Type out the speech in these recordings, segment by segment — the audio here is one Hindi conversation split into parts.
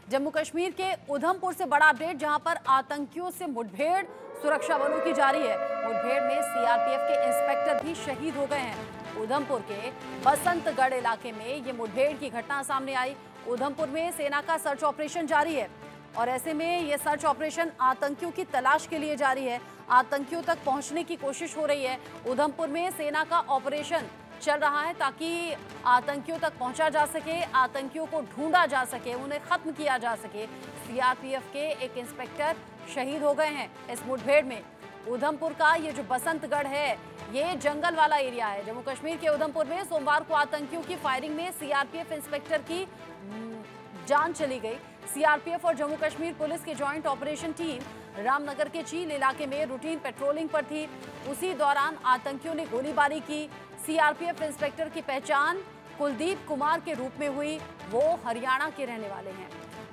जम्मू कश्मीर के उधमपुर से बड़ा अपडेट, जहां पर आतंकियों से मुठभेड़ सुरक्षा बलों की जारी है। मुठभेड़ में सीआरपीएफ के इंस्पेक्टर भी शहीद हो गए हैं। उधमपुर के बसंतगढ़ इलाके में ये मुठभेड़ की घटना सामने आई। उधमपुर में सेना का सर्च ऑपरेशन जारी है और ऐसे में ये सर्च ऑपरेशन आतंकियों की तलाश के लिए जारी है। आतंकियों तक पहुंचने की कोशिश हो रही है। उधमपुर में सेना का ऑपरेशन चल रहा है ताकि आतंकियों तक पहुंचा जा सके, आतंकियों को ढूंढा जा सके, उन्हें खत्म किया जा सके। सीआरपीएफ के एक इंस्पेक्टर शहीद हो गए हैं इस मुठभेड़ में। उधमपुर का ये जो बसंतगढ़ है, ये जंगल वाला एरिया है। जम्मू कश्मीर के उधमपुर में सोमवार को आतंकियों की फायरिंग में सीआरपीएफ इंस्पेक्टर की जान चली गई। सीआरपीएफ और जम्मू कश्मीर पुलिस की जॉइंट ऑपरेशन टीम रामनगर के चील इलाके में रूटीन पेट्रोलिंग पर थी। उसी दौरान आतंकियों ने गोलीबारी की। सीआरपीएफ इंस्पेक्टर की पहचान कुलदीप कुमार के रूप में हुई। वो हरियाणा के रहने वाले हैं।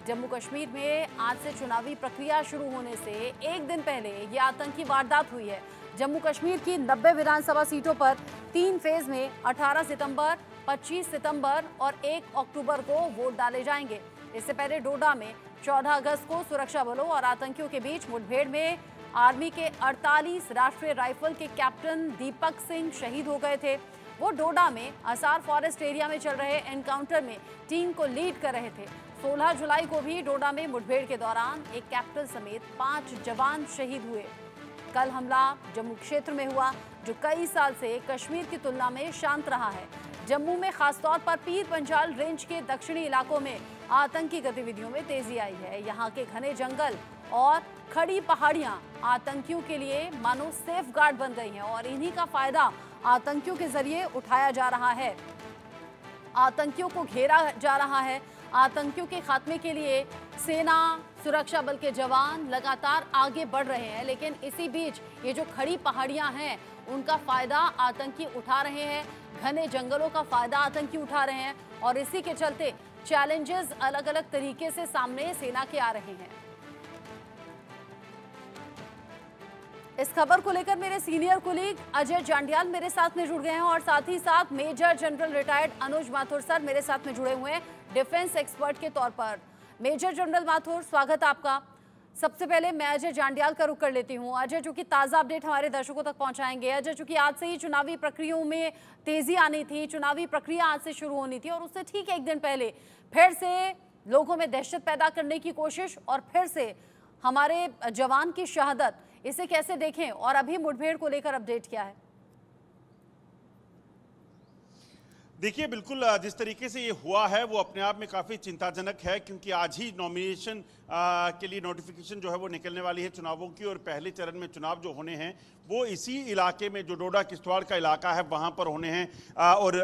जम्मू कश्मीर में आज से चुनावी प्रक्रिया शुरू होने से एक दिन पहले ये आतंकी वारदात हुई है। जम्मू कश्मीर की 90 विधानसभा सीटों पर 3 फेज में 18 सितंबर, 25 सितंबर और 1 अक्टूबर को वोट डाले जाएंगे। इससे पहले डोडा में 14 अगस्त को सुरक्षा बलों और आतंकियों के बीच मुठभेड़ में आर्मी के 48 राष्ट्रीय राइफल के कैप्टन दीपक सिंह शहीद हो गए थे। वो डोडा में असार फॉरेस्ट एरिया में चल रहे एनकाउंटर में टीम को लीड कर रहे थे। 16 जुलाई को भी डोडा में मुठभेड़ के दौरान एक कैप्टन समेत 5 जवान शहीद हुए। कल हमला जम्मू क्षेत्र में हुआ, जो कई साल से कश्मीर की तुलना में शांत रहा है। जम्मू में खासतौर पर पीर पंजाल रेंज के दक्षिणी इलाकों में आतंकी गतिविधियों में तेजी आई है। यहाँ के घने जंगल और खड़ी पहाड़ियां आतंकियों के लिए मानो सेफ गार्ड बन गई हैं और इन्हीं का फायदा आतंकियों के जरिए उठाया जा रहा है। आतंकियों को घेरा जा रहा है। आतंकियों के खात्मे के लिए सेना, सुरक्षा बल के जवान लगातार आगे बढ़ रहे हैं, लेकिन इसी बीच ये जो खड़ी पहाड़ियां हैं उनका फायदा आतंकी उठा रहे हैं। घने जंगलों का फायदा आतंकी उठा रहे हैं और इसी के चलते चैलेंजेस अलग अलग तरीके से सामने सेना के आ रहे हैं। इस खबर को लेकर मेरे सीनियर कुलीग अजय जांडियाल मेरे साथ में जुड़ गए हैं और साथ ही साथ मेजर जनरल रिटायर्ड अनुज माथुर सर मेरे साथ में जुड़े हुए हैं डिफेंस एक्सपर्ट के तौर पर। मेजर जनरल माथुर, स्वागत आपका। सबसे पहले मैं अजय जांडियाल का रुख कर लेती हूं। अजय, चूंकि ताज़ा अपडेट हमारे दर्शकों तक पहुंचाएंगे। अजय, चूंकि आज से ही चुनावी प्रक्रियाओं में तेजी आनी थी, चुनावी प्रक्रिया आज से शुरू होनी थी और उससे ठीक एक दिन पहले फिर से लोगों में दहशत पैदा करने की कोशिश और फिर से हमारे जवान की शहादत, इसे कैसे देखें और अभी मुठभेड़ को लेकर अपडेट क्या है? देखिए, बिल्कुल जिस तरीके से ये हुआ है वो अपने आप में काफ़ी चिंताजनक है, क्योंकि आज ही नॉमिनेशन के लिए नोटिफिकेशन जो है वो निकलने वाली है चुनावों की और पहले चरण में चुनाव जो होने हैं वो इसी इलाके में, जो डोडा किश्तवाड़ का इलाका है वहाँ पर होने हैं। और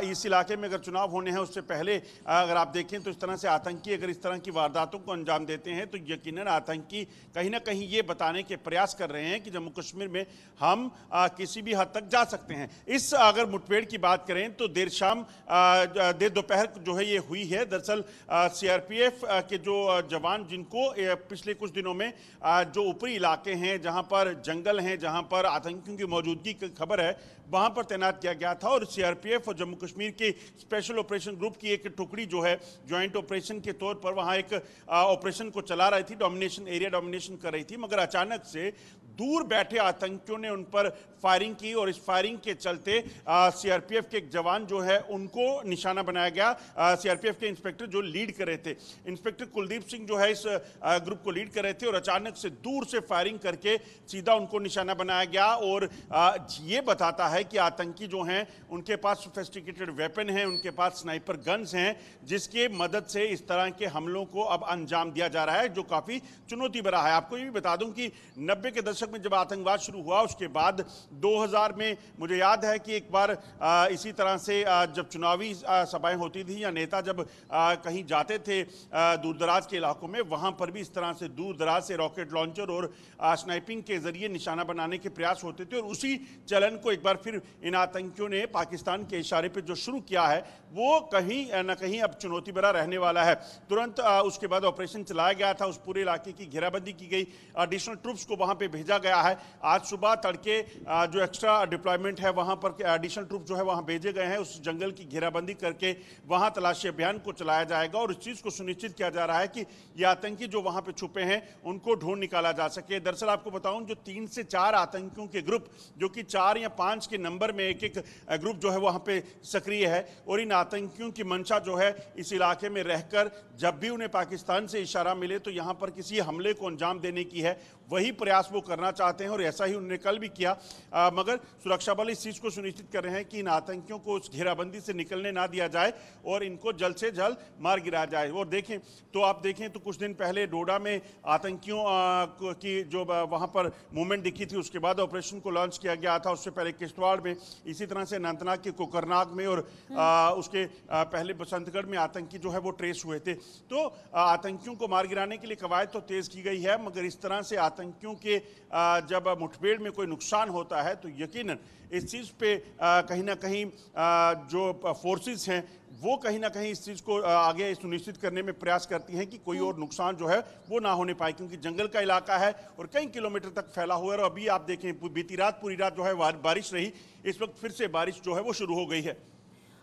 इस इलाके में अगर चुनाव होने हैं उससे पहले अगर आप देखें तो इस तरह से आतंकी अगर इस तरह की वारदातों को अंजाम देते हैं तो यकीनन आतंकी कहीं ना कहीं ये बताने के प्रयास कर रहे हैं कि जम्मू कश्मीर में हम किसी भी हद तक जा सकते हैं। इस अगर मुठभेड़ की बात करें तो देर शाम देर दोपहर जो है ये हुई है। दरअसल सीआरपीएफ के जो जवान, जिनको पिछले कुछ दिनों में जो ऊपरी इलाके हैं जहां पर जंगल हैं, जहां पर आतंकियों की मौजूदगी की खबर है, वहां पर तैनात किया गया था और सीआरपीएफ और जम्मू कश्मीर के स्पेशल ऑपरेशन ग्रुप की एक टुकड़ी जो है ज्वाइंट ऑपरेशन के तौर पर वहां एक ऑपरेशन को चला रही थी, डोमिनेशन, एरिया डोमिनेशन कर रही थी। मगर अचानक से दूर बैठे आतंकियों ने उन पर फायरिंग की और इस फायरिंग के चलते सीआरपीएफ के एक जवान जो है उनको निशाना बनाया गया। सीआरपीएफ के इंस्पेक्टर जो लीड कर रहे थे, इंस्पेक्टर कुलदीप सिंह जो है इस ग्रुप को लीड कर रहे थे और अचानक से दूर से फायरिंग करके सीधा उनको निशाना बनाया गया। और ये बताता है कि आतंकी जो हैं उनके पास सोफिस्टिकेटेड वेपन हैं, उनके पास स्नाइपर गन्स हैं, जिसके मदद से इस तरह के हमलों को अब अंजाम दिया जा रहा है, जो काफ़ी चुनौती भरा है। आपको ये भी बता दूं कि 90 के दशक में जब आतंकवाद शुरू हुआ उसके बाद 2000 में मुझे याद है कि एक बार इसी तरह से जब चुनावी सभाएं होती थी या नेता जब कहीं जाते थे दूरदराज के इलाकों में, वहां पर भी इस तरह से दूर दराज से रॉकेट लॉन्चर और स्नाइपिंग के जरिए निशाना बनाने के प्रयास होते थे। और उसी चलन को एक बार फिर इन आतंकियों ने पाकिस्तान के इशारे पर जो शुरू किया है वो कहीं न कहीं अब चुनौती भरा रहने वाला है। तुरंत उसके बाद ऑपरेशन चलाया गया था, उस पूरे इलाके की घेराबंदी की गई, एडिशनल ट्रूप्स को वहां पर भेजा भेजा गया है। आज सुबह तड़के जो एक्स्ट्रा डिप्लॉयमेंट है वहां पर एडिशनल ट्रूप जो है वहां भेजे गए हैं। उस जंगल की घेराबंदी करके वहां तलाशी अभियान को चलाया जाएगा और इस चीज को सुनिश्चित किया जा रहा है कि ये आतंकी जो वहां पे छुपे हैं उनको ढूंढ निकाला जा सके। दरअसल आपको बताऊं, जो 3 से 4 आतंकियों के ग्रुप, जो कि 4 या 5 के नंबर में एक एक ग्रुप जो है वहां पे सक्रिय है, और इन आतंकियों की मंशा जो है इस इलाके में रहकर जब भी उन्हें पाकिस्तान से इशारा मिले तो यहां पर किसी हमले को अंजाम देने की है, वही प्रयास वो करना चाहते हैं और ऐसा ही उन्होंने कल भी किया। मगर सुरक्षा बल इस चीज को सुनिश्चित कर रहे हैं कि इन आतंकियों को उस घेराबंदी से निकलने ना दिया जाए और इनको जल्द से जल्द मार गिराया जाए। और देखें तो आप देखें तो कुछ दिन पहले डोडा में आतंकियों की जो वहां पर मूवमेंट दिखी थी, उसके बाद ऑपरेशन को लॉन्च किया गया था। उससे पहले किश्तवाड़ में, इसी तरह से अनंतनाग के कोकरनाग में और उसके पहले बसंतगढ़ में आतंकी जो है वो ट्रेस हुए थे। तो आतंकियों को मार गिराने के लिए कवायद तो तेज की गई है, मगर इस तरह से आतंकियों के जब मुठभेड़ में कोई नुकसान होता है तो यकीनन इस चीज़ पे कहीं ना कहीं जो फोर्सेस हैं वो कहीं ना कहीं इस चीज़ को आगे सुनिश्चित करने में प्रयास करती हैं कि कोई और नुकसान जो है वो ना होने पाए, क्योंकि जंगल का इलाका है और कई किलोमीटर तक फैला हुआ है। और अभी आप देखें बीती रात पूरी रात जो है बारिश रही, इस वक्त फिर से बारिश जो है वो शुरू हो गई है।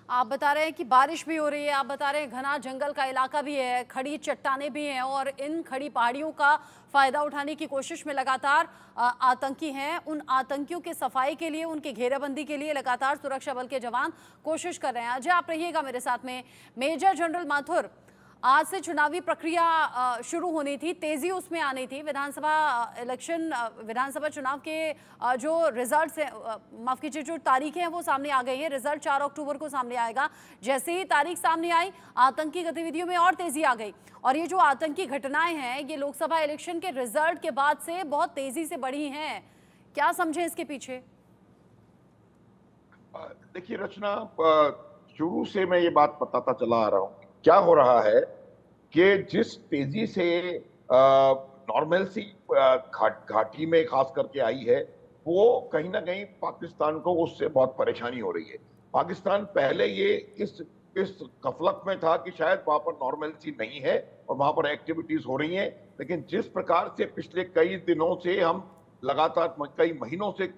आप बता रहे हैं कि बारिश भी हो रही है, आप बता रहे हैं घना जंगल का इलाका भी है, खड़ी चट्टानें भी हैं और इन खड़ी पहाड़ियों का फायदा उठाने की कोशिश में लगातार आतंकी हैं। उन आतंकियों के सफाई के लिए, उनके घेराबंदी के लिए लगातार सुरक्षा बल के जवान कोशिश कर रहे हैं। अजय, आप रहिएगा मेरे साथ में। मेजर जनरल माथुर, आज से चुनावी प्रक्रिया शुरू होनी थी, तेजी उसमें आनी थी। विधानसभा इलेक्शन, विधानसभा चुनाव के जो रिजल्ट्स हैं, माफ कीजिए, जो तारीखें हैं वो सामने आ गई हैं। रिजल्ट 4 अक्टूबर को सामने आएगा। जैसे ही तारीख सामने आई, आतंकी गतिविधियों में और तेजी आ गई और ये जो आतंकी घटनाएं हैं ये लोकसभा इलेक्शन के रिजल्ट के बाद से बहुत तेजी से बढ़ी हैं। क्या समझे इसके पीछे? देखिए रचना, शुरू से मैं ये बात बताता चला आ रहा हूँ, क्या हो रहा है कि जिस तेजी से नॉर्मलसी घाटी में खास करके आई है, वो कहीं ना कहीं पाकिस्तान को उससे बहुत परेशानी हो रही है। पाकिस्तान पहले ये इस गफलत में था कि शायद वहां पर नॉर्मलसी नहीं है और वहां पर एक्टिविटीज हो रही हैं, लेकिन जिस प्रकार से पिछले कई दिनों से हम लगातार, कई महीनों से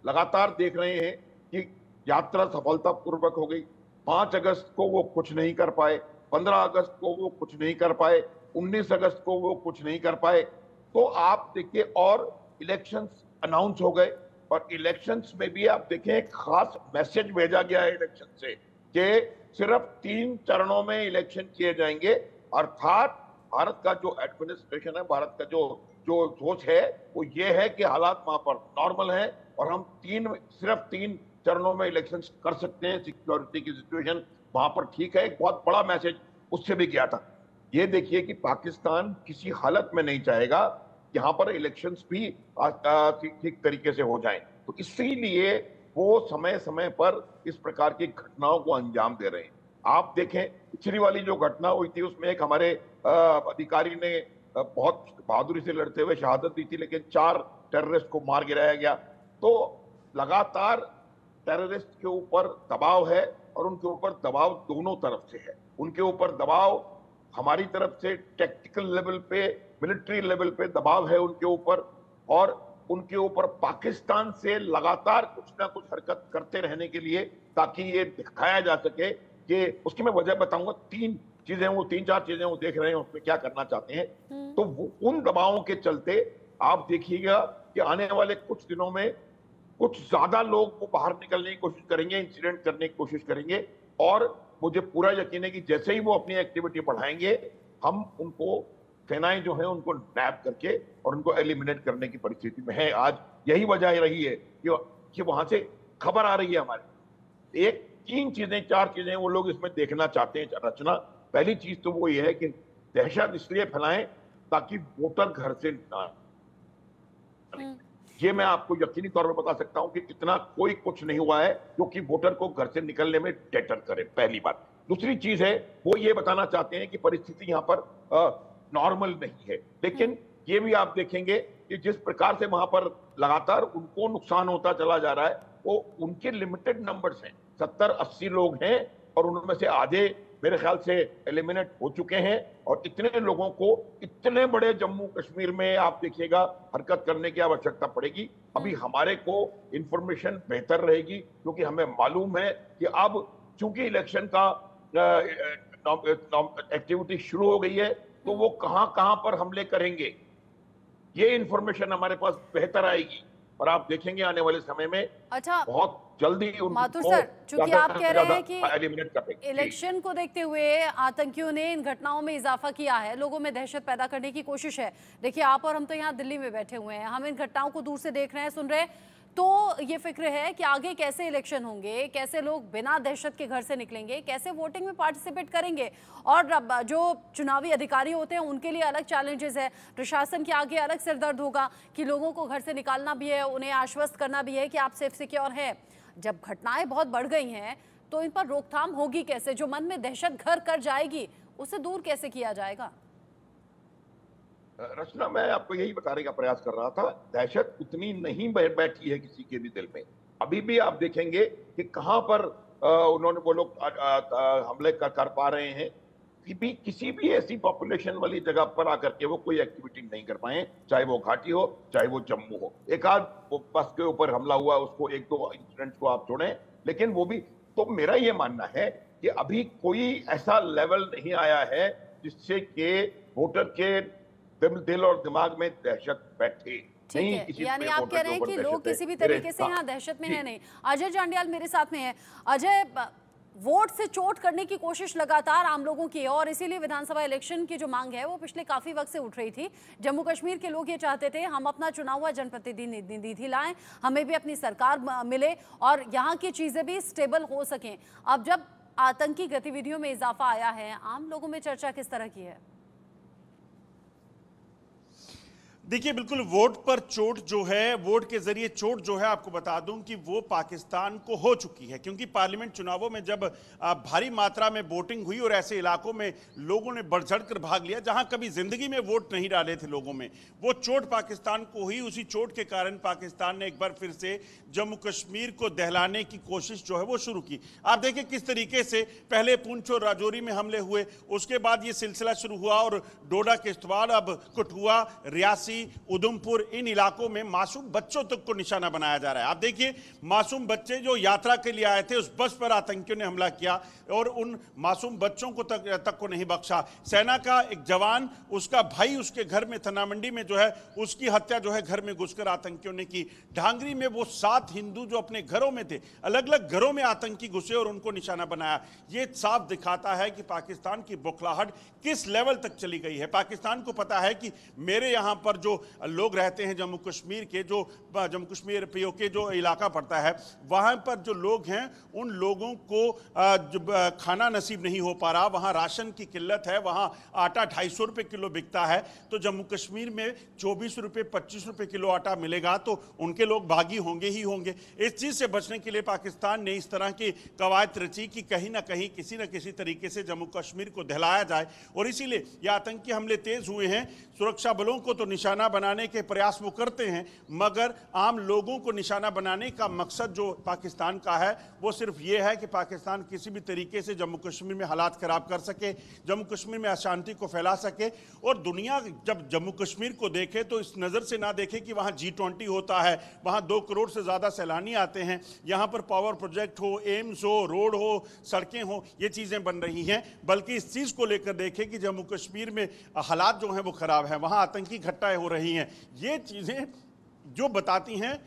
लगातार देख रहे हैं कि यात्रा सफलतापूर्वक हो गई। 5 अगस्त को वो कुछ नहीं कर पाए, 15 अगस्त को वो कुछ नहीं कर पाए, 19 अगस्त को वो कुछ नहीं कर पाए। तो आप देखिए, और इलेक्शंस अनाउंस हो गए और इलेक्शंस में भी आप देखें एक खास मैसेज भेजा गया है इलेक्शन से कि सिर्फ 3 चरणों में इलेक्शन किए जाएंगे। अर्थात भारत का जो एडमिनिस्ट्रेशन है, भारत का जो सोच है वो ये है कि हालात वहां पर नॉर्मल है और हम सिर्फ 3 चरणों में इलेक्शन कर सकते हैं। सिक्योरिटी की सिचुएशन वहां पर ठीक है। एक बहुत बड़ा मैसेज उससे भी गया था। ये देखिए कि पाकिस्तान किसी हालत में नहीं चाहेगा यहाँ पर इलेक्शंस भी ठीक तरीके से हो जाएं, तो इसीलिए वो समय समय पर इस प्रकार की घटनाओं को अंजाम दे रहे हैं। आप देखें, पिछली वाली जो घटना हुई थी उसमें एक हमारे अधिकारी ने बहुत बहादुरी से लड़ते हुए शहादत दी थी, लेकिन 4 टेररिस्ट को मार गिराया गया। तो लगातार टेररिस्ट के ऊपर दबाव है और उनके ऊपर दबाव दोनों तरफ से है। उनके ऊपर दबाव हमारी तरफ से टेक्टिकल लेवल पे, मिलिट्री लेवल पे दबाव है उनके ऊपर, और उनके ऊपर पाकिस्तान से लगातार कुछ ना कुछ हरकत करते रहने के लिए, ताकि ये दिखाया जा सके कि, उसकी मैं वजह बताऊंगा। 3 चीजें, वो 3-4 चीजें वो देख रहे हैं उसमें क्या करना चाहते हैं। तो वो उन दबावों के चलते आप देखिएगा कि आने वाले कुछ दिनों में कुछ ज्यादा लोग वो बाहर निकलने की कोशिश करेंगे, इंसिडेंट करने की कोशिश करेंगे, और मुझे पूरा यकीन है कि जैसे ही वो अपनी एक्टिविटी बढ़ाएंगे, हम उनको, सेनाएं जो है उनको नैप करके और उनको एलिमिनेट करने की परिस्थिति में है। आज यही वजह रही है कि वहां से खबर आ रही है हमारे। 4 चीजें वो लोग इसमें देखना चाहते हैं रचना। पहली चीज तो वो ये है कि दहशत इसलिए फैलाएं ताकि वोटर घर से ना, ये मैं आपको यकीनी तौर पर बता सकता हूं कि इतना कोई कुछ नहीं हुआ है जो कि वोटर को घर से निकलने में डेटर करे, पहली बात। दूसरी चीज है, वो ये बताना चाहते हैं कि परिस्थिति यहाँ पर नॉर्मल नहीं है। लेकिन ये भी आप देखेंगे कि जिस प्रकार से वहां पर लगातार उनको नुकसान होता चला जा रहा है, वो उनके लिमिटेड नंबर्स हैं, 70-80 लोग हैं और उनमें से आधे मेरे ख्याल से एलिमिनेट हो चुके हैं। और इतने लोगों को इतने बड़े जम्मू कश्मीर में आप देखिएगा हरकत करने की आवश्यकता पड़ेगी। अभी हमारे को इंफॉर्मेशन बेहतर रहेगी, क्योंकि हमें मालूम है कि अब चूंकि इलेक्शन का एक्टिविटी शुरू हो गई है, तो वो कहां कहां पर हमले करेंगे, ये इंफॉर्मेशन हमारे पास बेहतर आएगी। और आप देखेंगे आने वाले समय में अच्छा बहुत जल्दी माथुर सर, चूंकि आप कह रहे हैं कि एलिमिनेट करेंगे, इलेक्शन को देखते हुए आतंकियों ने इन घटनाओं में इजाफा किया है, लोगों में दहशत पैदा करने की कोशिश है। देखिए आप और हम तो यहाँ दिल्ली में बैठे हुए हैं, हम इन घटनाओं को दूर से देख रहे हैं, सुन रहे हैं, तो ये फिक्र है कि आगे कैसे इलेक्शन होंगे, कैसे लोग बिना दहशत के घर से निकलेंगे, कैसे वोटिंग में पार्टिसिपेट करेंगे। और जो चुनावी अधिकारी होते हैं उनके लिए अलग चैलेंजेस है, प्रशासन के आगे अलग सिरदर्द होगा कि लोगों को घर से निकालना भी है, उन्हें आश्वस्त करना भी है कि आप सेफ सिक्योर है। जब घटनाएं बहुत बढ़ गई हैं तो इन पर रोकथाम होगी कैसे? जो मन में दहशत घर कर जाएगी उसे दूर कैसे किया जाएगा? रचना, मैं आपको यही बताने का प्रयास कर रहा था, दहशत उतनी नहीं बैठी है किसी के भी दिल में। अभी भी आप देखेंगे कि कहां पर उन्होंने वो लोग हमले कर पा रहे हैं। किसी भी ऐसी पॉपुलेशन वाली जगह पर आकर के वो कोई एक्टिविटी नहीं कर पाए, चाहे वो घाटी हो चाहे वो जम्मू हो। एक आध वो बस के ऊपर हमला हुआ, उसको एक दो इंसिडेंट्स को आप छोड़ें, लेकिन वो भी तो मेरा ये मानना है कि अभी कोई ऐसा लेवल नहीं आया है जिससे कि वोटर के दिल और दिमाग में दहशत बैठे। ठीक है, यानी आप कह रहे हैं कि लोग किसी भी तरीके से यहाँ दहशत में है नहीं। अजय जांडियाल मेरे साथ में है। अजय, वोट से चोट करने की कोशिश लगातार आम लोगों की है और इसीलिए विधानसभा इलेक्शन की जो मांग है वो पिछले काफी वक्त से उठ रही थी। जम्मू कश्मीर के लोग ये चाहते थे हम अपना चुना हुआ जनप्रतिनिधि लाएं, हमें भी अपनी सरकार मिले और यहाँ की चीजें भी स्टेबल हो सकें। अब जब आतंकी गतिविधियों में इजाफा आया है, आम लोगों में चर्चा किस तरह की है? देखिए बिल्कुल, वोट पर चोट जो है, वोट के जरिए चोट जो है, आपको बता दूं कि वो पाकिस्तान को हो चुकी है, क्योंकि पार्लियामेंट चुनावों में जब भारी मात्रा में वोटिंग हुई और ऐसे इलाकों में लोगों ने बढ़ चढ़ कर भाग लिया जहां कभी जिंदगी में वोट नहीं डाले थे लोगों में, वो चोट पाकिस्तान को हुई। उसी चोट के कारण पाकिस्तान ने एक बार फिर से जम्मू कश्मीर को दहलाने की कोशिश जो है वो शुरू की। आप देखिए किस तरीके से पहले पुंछ और राजौरी में हमले हुए, उसके बाद ये सिलसिला शुरू हुआ और डोडा, किश्तवाड़, अब कठुआ, रियासी, उधमपुर, इन इलाकों में मासूम बच्चों तक को निशाना बनाया जा रहा है। आप देखिए मासूम बच्चे जो यात्रा के लिए आए थे, उस बस पर आतंकियों ने हमला किया और उन मासूम बच्चों को तक को नहीं बख्शा। सेना का एक जवान, उसका भाई उसके घर में थना मंडी में जो है उसकी हत्या जो है घर में घुसकर आतंकियों ने की। ढांगरी में वो 7 हिंदू जो अपने घरों में थे, अलग अलग घरों में आतंकी घुसे और उनको निशाना बनाया। ये साफ दिखाता है कि पाकिस्तान की बौखलाहट किस लेवल तक चली गई है। पाकिस्तान को पता है कि मेरे यहाँ पर जो लोग रहते हैं जम्मू कश्मीर के, जो जम्मू कश्मीर पीओके जो इलाका पड़ता है, वहां पर जो लोग हैं उन लोगों को खाना नसीब नहीं हो पा रहा, वहां राशन की किल्लत है, वहां आटा 250 रुपए किलो बिकता है। तो जम्मू कश्मीर में 24 रुपए 25 रुपए किलो आटा मिलेगा तो उनके लोग भागी होंगे ही होंगे। इस चीज से बचने के लिए पाकिस्तान ने इस तरह की कवायद रची कि कहीं ना कहीं किसी न किसी तरीके से जम्मू कश्मीर को दहलाया जाए और इसीलिए ये आतंकी हमले तेज हुए हैं। सुरक्षा बलों को तो निशाना बनाने के प्रयास वो करते हैं, मगर आम लोगों को निशाना बनाने का मकसद जो पाकिस्तान का है वो सिर्फ ये है कि पाकिस्तान किसी भी तरीके से जम्मू कश्मीर में हालात खराब कर सके, जम्मू कश्मीर में अशांति को फैला सके। और दुनिया जब जम्मू कश्मीर को देखे तो इस नज़र से ना देखे कि वहाँ G20 होता है, वहाँ 2 करोड़ से ज़्यादा सैलानी आते हैं, यहाँ पर पावर प्रोजेक्ट हो, एम्स हो, रोड हो, सड़कें हो, ये चीज़ें बन रही हैं, बल्कि इस चीज़ को लेकर देखें कि जम्मू कश्मीर में हालात जो हैं वो ख़राब है, वहाँ आतंकी घटनाएं हो रही हैं। ये चीज़ें जो बताती हैं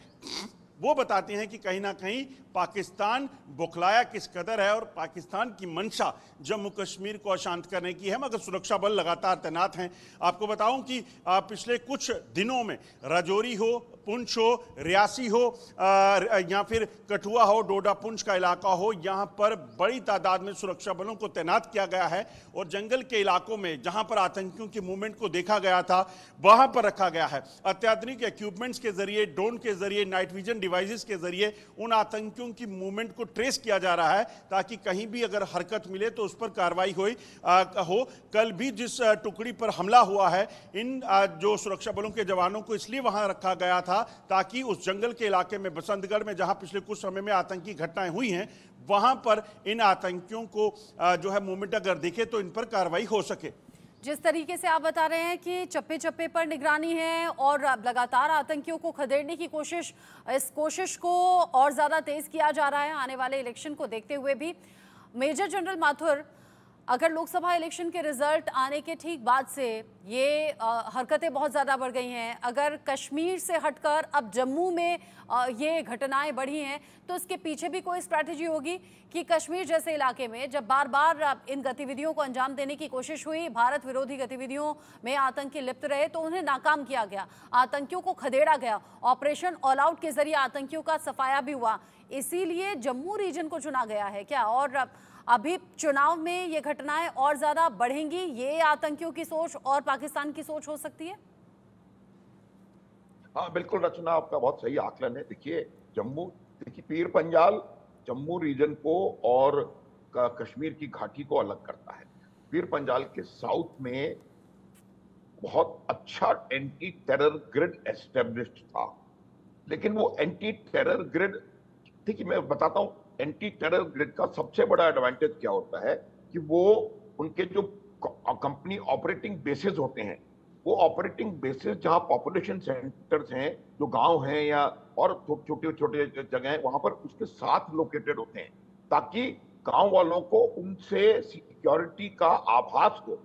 वो बताती हैं कि कहीं ना कहीं पाकिस्तान बौखलाया किस कदर है और पाकिस्तान की मंशा जम्मू कश्मीर को अशांत करने की है, मगर सुरक्षा बल लगातार तैनात हैं। आपको बताऊं कि पिछले कुछ दिनों में राजौरी हो, पुंछ हो, रियासी हो या फिर कठुआ हो, डोडा पुंछ का इलाका हो, यहाँ पर बड़ी तादाद में सुरक्षा बलों को तैनात किया गया है और जंगल के इलाकों में जहाँ पर आतंकियों की मूवमेंट को देखा गया था वहाँ पर रखा गया है। अत्याधुनिक इक्विपमेंट्स के जरिए, ड्रोन के जरिए, नाइट विजन डिवाइसेस के जरिए उन आतंकियों की मूवमेंट को ट्रेस किया जा रहा है ताकि कहीं भी अगर हरकत मिले तो उस पर कार्रवाई हो। कल भी जिस टुकड़ी पर हमला हुआ है, इन जो सुरक्षा बलों के जवानों को इसलिए वहां रखा गया था था, ताकि उस जंगल के इलाके में बसंतगढ़ में जहां पिछले कुछ समय में आतंकी घटनाएं हुई हैं, वहां पर इन आतंकियों को जो है मूवमेंट अगर दिखे तो इन पर कार्रवाई हो सके। जिस तरीके से आप बता रहे हैं कि चप्पे चप्पे पर निगरानी है और लगातार आतंकियों को खदेड़ने की कोशिश, इस कोशिश को और ज्यादा तेज किया जा रहा है आने वाले इलेक्शन को देखते हुए भी। मेजर जनरल माथुर, अगर लोकसभा इलेक्शन के रिजल्ट आने के ठीक बाद से ये हरकतें बहुत ज़्यादा बढ़ गई हैं, अगर कश्मीर से हटकर अब जम्मू में ये घटनाएं बढ़ी हैं, तो इसके पीछे भी कोई स्ट्रैटेजी होगी कि कश्मीर जैसे इलाके में जब बार बार इन गतिविधियों को अंजाम देने की कोशिश हुई, भारत विरोधी गतिविधियों में आतंकी लिप्त रहे तो उन्हें नाकाम किया गया, आतंकियों को खदेड़ा गया, ऑपरेशन ऑल आउट के जरिए आतंकियों का सफाया भी हुआ, इसीलिए जम्मू रीजन को चुना गया है क्या? और अभी चुनाव में ये घटनाएं और ज्यादा बढ़ेंगी, ये आतंकियों की सोच और पाकिस्तान की सोच हो सकती है? हाँ बिल्कुल रचना, आपका बहुत सही आकलन है। देखिए पीर पंजाल जम्मू रीजन को और कश्मीर की घाटी को अलग करता है। पीर पंजाल के साउथ में बहुत अच्छा एंटी टेरर ग्रिड एस्टेब्लिश्ड था, लेकिन वो एंटी टेरर ग्रिड, देखिए मैं बताता हूँ एंटी टेरर ग्रिड का सबसे बड़ा एडवांटेज क्या होता है कि वो उनके जो कंपनी ऑपरेटिंग बेसिस होते हैं, वो ऑपरेटिंग बेसिस जहां पॉपुलेशन सेंटर्स हैं, जो गांव हैं या और छोटे छोटे जगह हैं, वहां पर उसके साथ लोकेटेड होते हैं, ताकि गांव वालों को उनसे सिक्योरिटी का आभास हो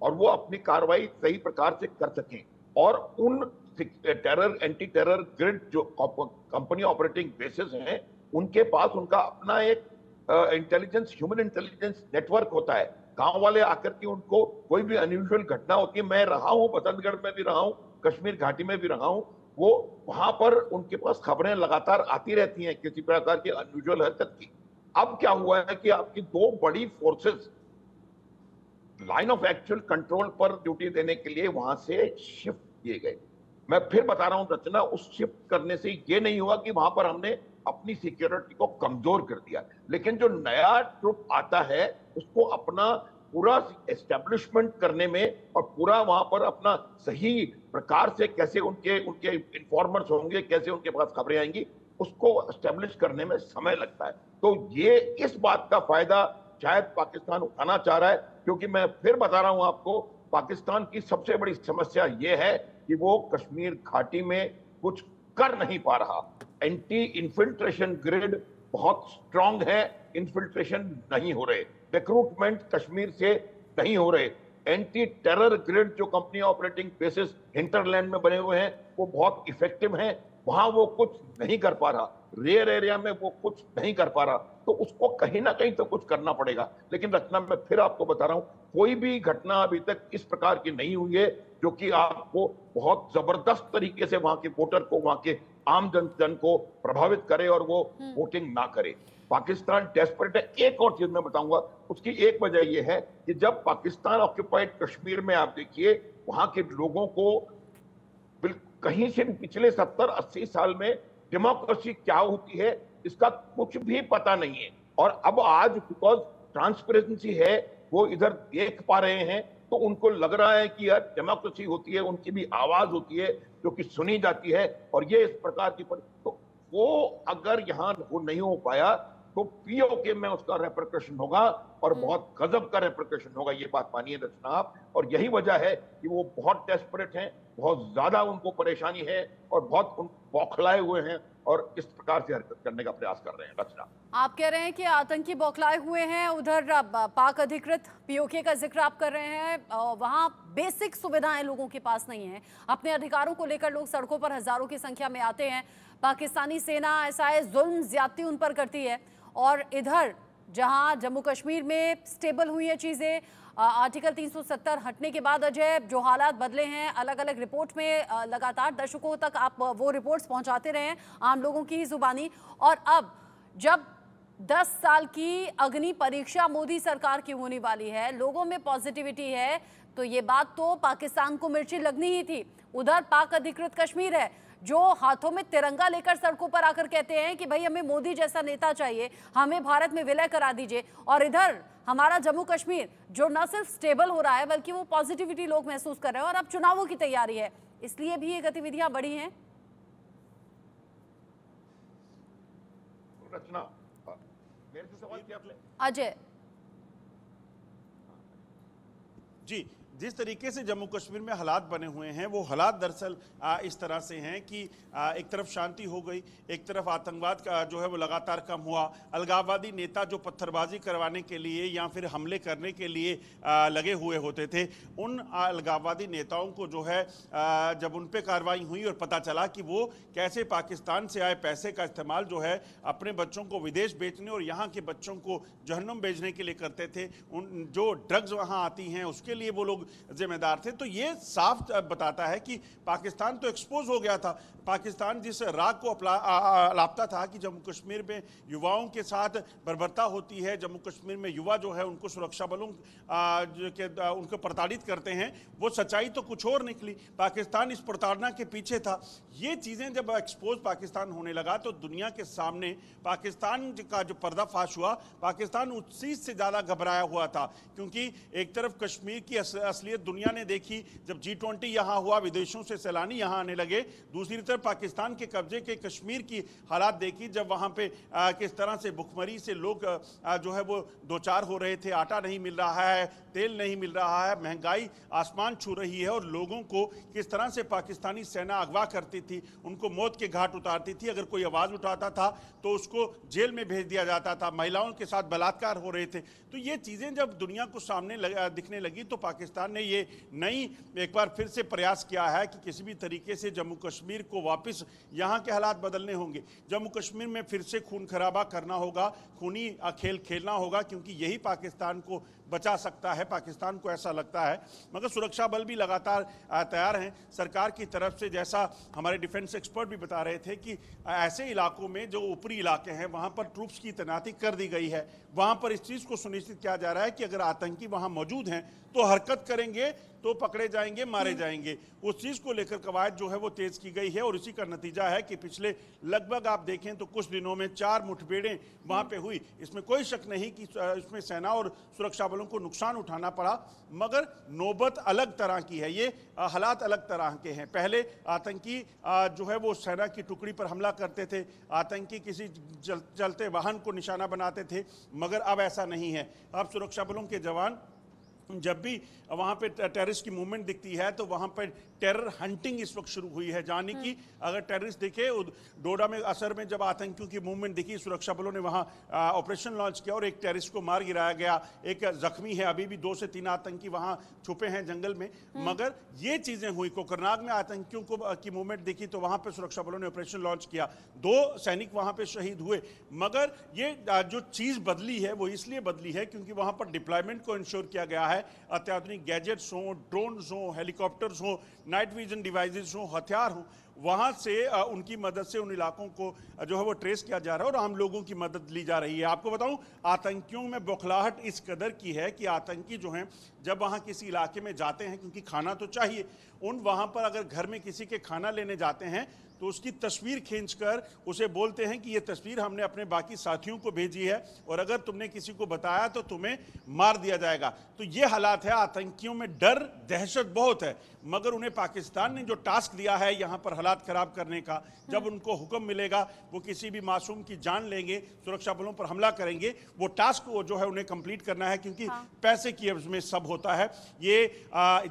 और वो अपनी कार्रवाई सही प्रकार से कर सकें। और उन एंटी टेरर ग्रिड जो कंपनी ऑपरेटिंग बेसिस हैं, उनके पास उनका अपना एक ह्यूमन इंटेलिजेंस नेटवर्क होता है। गांव वाले आकर के उनको कोई भी अनयूजुअल घटना होती है, मैं रहा हूं बसंतगढ़ में भी रहा हूं, कश्मीर घाटी में भी रहा हूं, वो वहां पर उनके पास खबरें लगातार आती रहती हैं किसी प्रकार की अनयूजुअल हरकत की। अब क्या हुआ है कि आपकी दो बड़ी forces line of actual control पर ड्यूटी देने के लिए वहां से शिफ्ट किए गए। मैं फिर बता रहा हूं रचना, उस शिफ्ट करने से ये नहीं हुआ कि वहां पर हमने अपनी सिक्योरिटी को कमजोर कर दिया, लेकिन जो नया ट्रुप आता है उसको अपना पूरा एस्टेब्लिशमेंट करने में और पूरा वहां पर अपना सही प्रकार से कैसे उनके इंफॉर्मर्स होंगे, कैसे उनके पास खबरें आएंगी, उसको एस्टेब्लिश करने में समय लगता है। तो ये इस बात का फायदा शायद पाकिस्तान उठाना चाह रहा है, क्योंकि मैं फिर बता रहा हूं आपको, पाकिस्तान की सबसे बड़ी समस्या ये है कि वो कश्मीर घाटी में कुछ कर नहीं पा रहा। एंटी इन्फिल्ट्रेशन ग्रिड बहुत स्ट्रांग है, इन्फिल्ट्रेशन नहीं हो रहे, रिक्रूटमेंट कश्मीर से नहीं हो रहे, एंटी टेरर ग्रिड जो कंपनी ऑपरेटिंग बेसिस हिंटरलैंड में बने हुए हैं वो बहुत इफेक्टिव हैं, वहां वो कुछ नहीं कर पा रहा, रेयर एरिया में वो कुछ नहीं कर पा रहा, तो उसको कहीं ना कहीं तो कुछ करना पड़ेगा। लेकिन रचना, मैं फिर आपको बता रहा हूं, कोई भी घटना अभी तक इस प्रकार की नहीं हुई है जो कि आपको बहुत जबरदस्त तरीके से वहां के वोटर को, वहां के आम जन को प्रभावित करे और वो वोटिंग ना करे। पाकिस्तान डेस्परेट है। एक और चीज मैं बताऊंगा, उसकी एक वजह यह है कि जब पाकिस्तान ऑक्युपाइड कश्मीर में आप देखिए, वहां के लोगों को कहीं से पिछले 70-80 साल में डेमोक्रेसी क्या होती है इसका कुछ भी पता नहीं है, और अब आज बिकॉज ट्रांसपेरेंसी है वो इधर देख पा रहे हैं, तो उनको लग रहा है कि यार डेमोक्रेसी होती है, उनकी भी आवाज होती है जो कि सुनी जाती है, और ये इस प्रकार की तो वो अगर यहाँ वो नहीं हो पाया तो पीओके में उसका रेपरकशन होगा और बहुत गजब का रेपरकशन होगा, ये बात मानिए रचना आप। और यही वजह है कि वो बहुत डेस्परेट हैं, बहुत ज्यादा उनको परेशानी है और बहुत बौखलाए हुए हैं और इस प्रकार से हरकत करने का प्रयास कर रहे हैं। रचना, आप कह रहे हैं कि आतंकी बौखलाए हुए हैं, उधर पाक अधिकृत पीओके का जिक्र आप कर रहे हैं, वहां बेसिक सुविधाएं लोगों के पास नहीं है, अपने अधिकारों को लेकर लोग सड़कों पर हजारों की संख्या में आते हैं, पाकिस्तानी सेना ऐसा है जुल्म ज्यादती उन पर करती है, और इधर जहां जम्मू कश्मीर में स्टेबल हुई है चीजें, आर्टिकल 370 हटने के बाद अजय जो हालात बदले हैं, अलग अलग रिपोर्ट में लगातार दर्शकों तक आप वो रिपोर्ट्स पहुंचाते रहे हैं आम लोगों की ही जुबानी, और अब जब 10 साल की अग्नि परीक्षा मोदी सरकार की होने वाली है, लोगों में पॉजिटिविटी है, तो ये बात तो पाकिस्तान को मिर्ची लगनी ही थी। उधर पाक अधिकृत कश्मीर है जो हाथों में तिरंगा लेकर सड़कों पर आकर कहते हैं कि भाई हमें मोदी जैसा नेता चाहिए, हमें भारत में विलय करा दीजिए, और इधर हमारा जम्मू कश्मीर जो न सिर्फ स्टेबल हो रहा है बल्कि वो पॉजिटिविटी लोग महसूस कर रहे हैं, और अब चुनावों की तैयारी है, इसलिए भी ये गतिविधियां बढ़ी हैं। रचना। मेरे से सवाल किया आपने? अजय जी, जिस तरीके से जम्मू कश्मीर में हालात बने हुए हैं वो हालात दरअसल इस तरह से हैं कि एक तरफ शांति हो गई, एक तरफ आतंकवाद का जो है वो लगातार कम हुआ। अलगाववादी नेता जो पत्थरबाजी करवाने के लिए या फिर हमले करने के लिए लगे हुए होते थे, उन अलगाववादी नेताओं को जो है जब उन पे कार्रवाई हुई और पता चला कि वो कैसे पाकिस्तान से आए पैसे का इस्तेमाल जो है अपने बच्चों को विदेश बेचने और यहाँ के बच्चों को जहन्नुम भेजने के लिए करते थे, उन जो ड्रग्स वहाँ आती हैं उसके लिए वो लोग जिम्मेदार थे, तो ये साफ बताता है कि पाकिस्तान तो एक्सपोज हो गया था। पाकिस्तान जिस राग को अलापता था कि जम्मू कश्मीर में युवाओं के साथ बर्बरता होती है, जम्मू कश्मीर में युवा जो है उनको सुरक्षा बलों उनको प्रताड़ित करते हैं, वो सच्चाई तो कुछ और निकली। पाकिस्तान इस प्रताड़ना के पीछे था। ये चीज़ें जब एक्सपोज पाकिस्तान होने लगा तो दुनिया के सामने पाकिस्तान का जो पर्दाफाश हुआ, पाकिस्तान उस चीज़ से ज़्यादा घबराया हुआ था, क्योंकि एक तरफ कश्मीर की असलियत दुनिया ने देखी जब G20 यहाँ हुआ, विदेशों से सैलानी यहाँ आने लगे। दूसरी तरफ पाकिस्तान के कब्जे के कश्मीर की हालात देखी जब वहाँ पे किस तरह से भुखमरी से लोग जो है वो दो चार हो रहे थे, आटा नहीं मिल रहा है, तेल नहीं मिल रहा है, महंगाई आसमान छू रही है, और लोगों को किस तरह से पाकिस्तानी सेना अगवा करती थी, उनको मौत के घाट उतारती थी। अगर कोई आवाज़ उठाता था तो उसको जेल में भेज दिया जाता था, महिलाओं के साथ बलात्कार हो रहे थे। तो ये चीज़ें जब दुनिया को सामने दिखने लगी तो पाकिस्तान ने ये नई एक बार फिर से प्रयास किया है कि किसी भी तरीके से जम्मू कश्मीर को वापस यहाँ के हालात बदलने होंगे, जम्मू कश्मीर में फिर से खून खराबा करना होगा, खूनी खेल खेलना होगा, क्योंकि यही पाकिस्तान को बचा सकता है, पाकिस्तान को ऐसा लगता है। मगर सुरक्षा बल भी लगातार तैयार हैं सरकार की तरफ से। जैसा हमारे डिफेंस एक्सपर्ट भी बता रहे थे कि ऐसे इलाकों में जो ऊपरी इलाके हैं वहाँ पर ट्रूप्स की तैनाती कर दी गई है। वहाँ पर इस चीज़ को सुनिश्चित किया जा रहा है कि अगर आतंकी वहाँ मौजूद हैं तो हरकत करेंगे तो पकड़े जाएंगे, मारे जाएंगे। उस चीज़ को लेकर कवायद जो है वो तेज़ की गई है, और इसी का नतीजा है कि पिछले लगभग आप देखें तो कुछ दिनों में 4 मुठभेड़ें वहाँ पे हुई। इसमें कोई शक नहीं कि इसमें सेना और सुरक्षा बलों को नुकसान उठाना पड़ा, मगर नौबत अलग तरह की है, ये हालात अलग तरह के हैं। पहले आतंकी जो है वो सेना की टुकड़ी पर हमला करते थे, आतंकी किसी चलते वाहन को निशाना बनाते थे, मगर अब ऐसा नहीं है। अब सुरक्षा बलों के जवान जब भी वहाँ पे टेररिस्ट की मूवमेंट दिखती है तो वहाँ पे टेरर हंटिंग इस वक्त शुरू हुई है, यानी कि अगर टेररिस्ट दिखे, डोडा में असर में जब आतंकियों की मूवमेंट दिखी, सुरक्षा बलों ने वहाँ ऑपरेशन लॉन्च किया और एक टेररिस्ट को मार गिराया गया, एक जख्मी है, अभी भी 2 से 3 आतंकी वहाँ छुपे हैं जंगल में। मगर ये चीज़ें हुई, कोकरनाग में आतंकियों की मूवमेंट दिखी तो वहाँ पर सुरक्षा बलों ने ऑपरेशन लॉन्च किया, 2 सैनिक वहाँ पर शहीद हुए। मगर ये जो चीज़ बदली है वो इसलिए बदली है क्योंकि वहाँ पर डिप्लॉयमेंट को इंश्योर किया गया है, अत्याधुनिक गैजेट्स हों, ड्रोन्स हों, हेलीकॉप्टर्स हों, नाइट विजन डिवाइसेस हों, हथियार हों, वहाँ से उनकी मदद से उन इलाकों को जो है वो ट्रेस किया जा रहा है और आम लोगों की मदद ली जा रही है। आपको बताऊं, आतंकियों में बौखलाहट इस कदर की है कि आतंकी जो हैं जब वहाँ किसी इलाके में जाते हैं, क्योंकि खाना तो चाहिए, वहाँ पर अगर घर में किसी के खाना लेने जाते हैं तो उसकी तस्वीर खींचकर उसे बोलते हैं कि ये तस्वीर हमने अपने बाकी साथियों को भेजी है और अगर तुमने किसी को बताया तो तुम्हें मार दिया जाएगा। तो ये हालात है, आतंकियों में डर, दहशत बहुत है। मगर उन्हें पाकिस्तान ने जो टास्क दिया है यहाँ पर हालात खराब करने का, जब उनको हुक्म मिलेगा वो किसी भी मासूम की जान लेंगे, सुरक्षा बलों पर हमला करेंगे, वो टास्क वो जो है उन्हें कंप्लीट करना है, क्योंकि पैसे की एवज में सब होता है। ये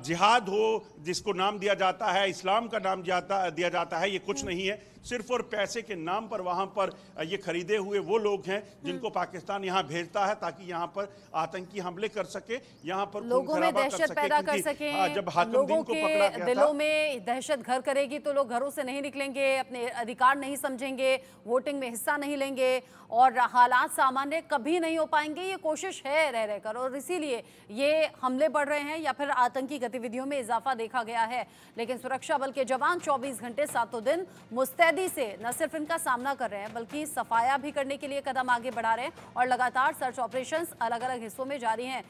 जिहाद हो जिसको नाम दिया जाता है, इस्लाम का नाम दिया जाता है, ये कुछ नहीं है, सिर्फ और पैसे के नाम पर वहां पर ये खरीदे हुए वो लोग हैं जिनको पाकिस्तान यहां भेजता है ताकि यहां पर आतंकी हमले कर सके, यहां पर लोगों में दहशत पैदा कर सके। जब हाकिमुद्दीन को पकड़ा गया दिलों में दहशत घर करेगी तो लोग घरों से नहीं निकलेंगे, अपने अधिकार नहीं समझेंगे, वोटिंग में हिस्सा नहीं लेंगे और हालात सामान्य कभी नहीं हो पाएंगे। ये कोशिश है रह रहकर, और इसीलिए ये हमले बढ़ रहे हैं या फिर आतंकी गतिविधियों में इजाफा देखा गया है। लेकिन सुरक्षा बल के जवान 24 घंटे 7 दिन मुस्तैदी से न सिर्फ इनका सामना कर रहे हैं बल्कि सफाया भी करने के लिए कदम आगे बढ़ा रहे हैं और लगातार सर्च ऑपरेशंस अलग अलग हिस्सों में जारी हैं।